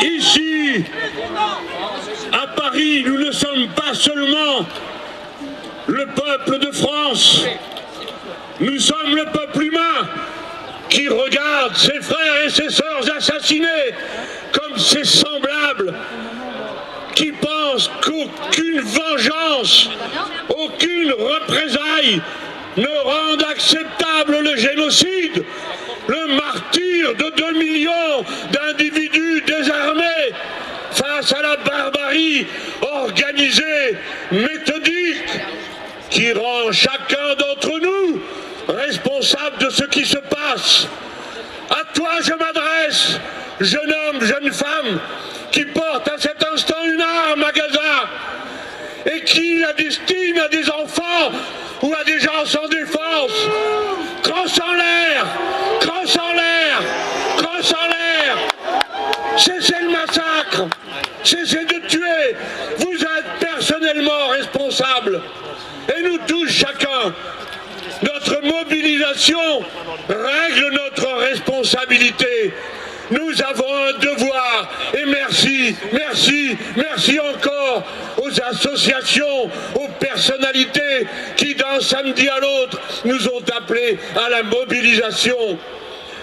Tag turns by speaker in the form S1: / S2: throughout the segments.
S1: Ici, à Paris, nous ne sommes pas seulement le peuple de France, nous sommes le peuple humain qui regarde ses frères et ses sœurs assassinés comme ses semblables, qui pense qu'aucune vengeance, aucune représailles ne rende acceptable le génocide, le martyre de 2 millions d'individus désarmés face à la barbarie organisée, méthodique, qui rend chacun d'entre nous responsable de ce qui se passe. À toi je m'adresse, jeune homme, jeune femme, qui porte à cet instant une arme à Gaza et qui la destine à des enfants ou à des gens sans défense. Crosse en l'air, crosse en l'air, crosse en l'air. Cessez le massacre, cessez de tuer. Vous êtes personnellement responsables. Et nous tous, chacun, notre mobilisation règle notre responsabilité. Nous avons un devoir, et merci, merci, merci encore aux associations, aux personnalités qui d'un samedi à l'autre nous ont appelés à la mobilisation.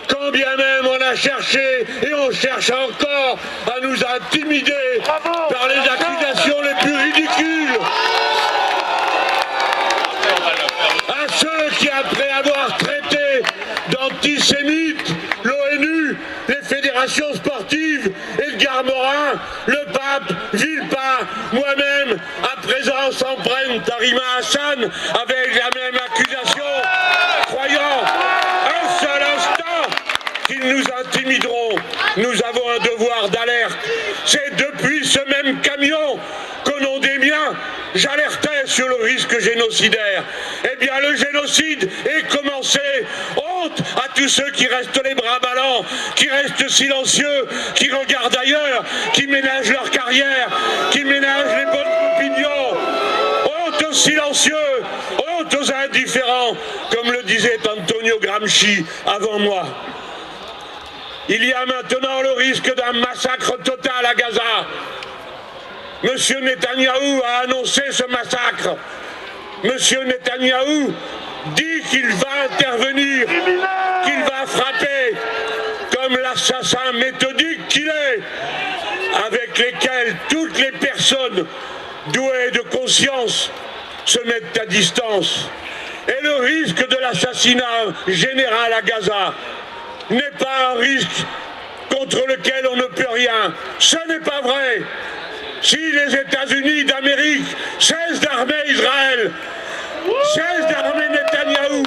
S1: Quand bien même on a cherché et on cherche encore à nous intimider par les accusations les plus ridicules. À ceux qui, après avoir traité d'antisémites l'ONU, les fédérations sportives, Edgar Morin, le pape, Villepin, moi-même, à présent s'empruntent Tarima Hassan avec la même accusation, croyant un seul instant qu'ils nous intimideront. Nous avons un devoir d'alerte. C'est depuis ce même camion qu'au nom des miens, j'alertais sur le risque génocidaire. Eh bien, le génocide est commencé. Honte à tous ceux qui restent les bras ballants, qui restent silencieux, qui regardent ailleurs, qui ménagent leur carrière, qui ménagent les bonnes opinions. Honte aux silencieux, honte aux indifférents, comme le disait Antonio Gramsci avant moi. Il y a maintenant le risque d'un massacre total à Gaza. Monsieur Netanyahou a annoncé ce massacre. Monsieur Netanyahou dit qu'il va intervenir, qu'il va frapper, comme l'assassin méthodique qu'il est, avec lesquels toutes les personnes douées de conscience se mettent à distance. Et le risque de l'assassinat général à Gaza n'est pas un risque contre lequel on ne peut rien. Ce n'est pas vrai. Si les États-Unis d'Amérique cessent d'armer Israël, cessent d'armer Netanyahou,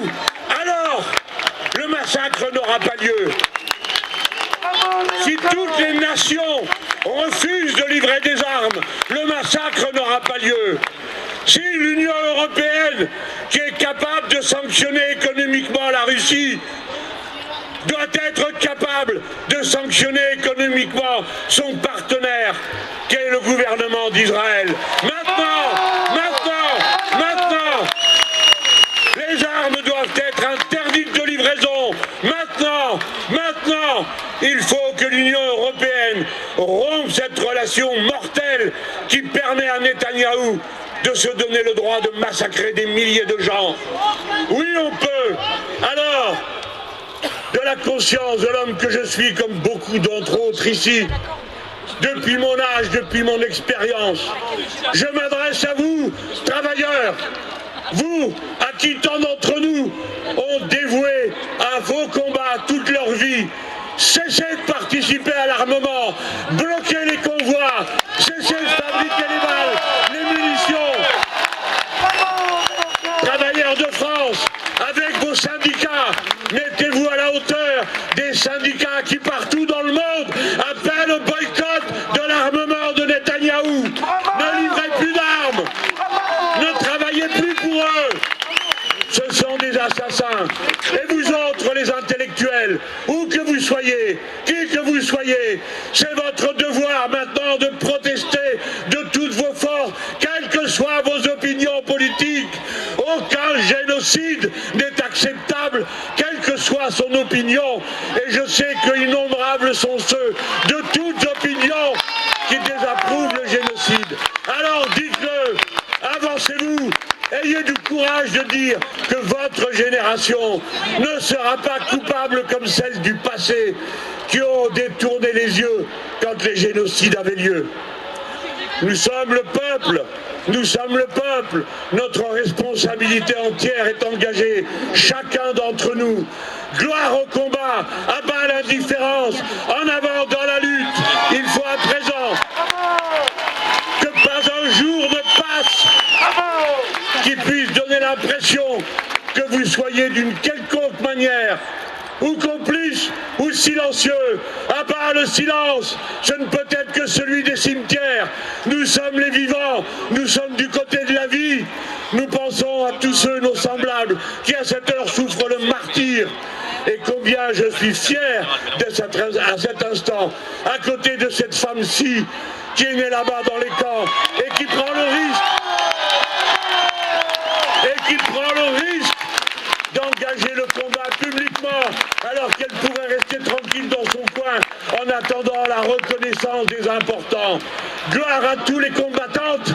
S1: alors le massacre n'aura pas lieu. Si toutes les nations refusent de livrer des armes, le massacre n'aura pas lieu. Si l'Union européenne, qui est capable de sanctionner économiquement la Russie, doit être capable de sanctionner économiquement son partenaire, qu'est le gouvernement d'Israël. Maintenant, les armes doivent être interdites de livraison. Maintenant, il faut que l'Union européenne rompe cette relation mortelle qui permet à Netanyahou de se donner le droit de massacrer des milliers de gens. Oui, on peut. Alors, de la conscience de l'homme que je suis, comme beaucoup d'entre autres ici, depuis mon âge, depuis mon expérience, je m'adresse à vous, travailleurs, vous, à qui tant d'entre nous ont dévoué à vos combats toute leur vie. Cessez de participer à l'armement, bloquez les convois, cessez de fabriquer les balles, les munitions. Travailleurs de France, avec vos syndicats, mettez-vous à la hauteur des syndicats qui partout dans le monde appellent au boycott de l'armement de Netanyahou. Ne livrez plus d'armes, ne travaillez plus pour eux. Ce sont des assassins. Et vous autres, les intellectuels, où que vous soyez, qui que vous soyez, c'est votre devoir maintenant de protester de toutes vos forces, quelles que soient vos opinions politiques. Aucun génocide n'est acceptable, quelle que soit son opinion. Et je sais qu'innombrables sont ceux de toutes opinions dire que votre génération ne sera pas coupable comme celle du passé qui ont détourné les yeux quand les génocides avaient lieu. Nous sommes le peuple, nous sommes le peuple. Notre responsabilité entière est engagée, chacun d'entre nous. Gloire au combat, à bas l'indifférence, en avant dans la lutte. Il faut à présent que pas un jour ne passe qui puisse donner l'impression que vous soyez d'une quelconque manière ou complice ou silencieux. À bas le silence, ce ne peut être que celui des cimetières. Nous sommes les vivants, nous sommes du côté de la vie. Nous pensons à tous ceux, nos semblables, qui à cette heure souffrent le martyre. Et combien je suis fier à cet instant, à côté de cette femme-ci, qui est née là-bas dans les camps, et qui prend le risque, d'engager le combat publiquement, alors qu'elle pourrait rester tranquille dans son coin, en attendant la reconnaissance des importants. Gloire à tous les combattantes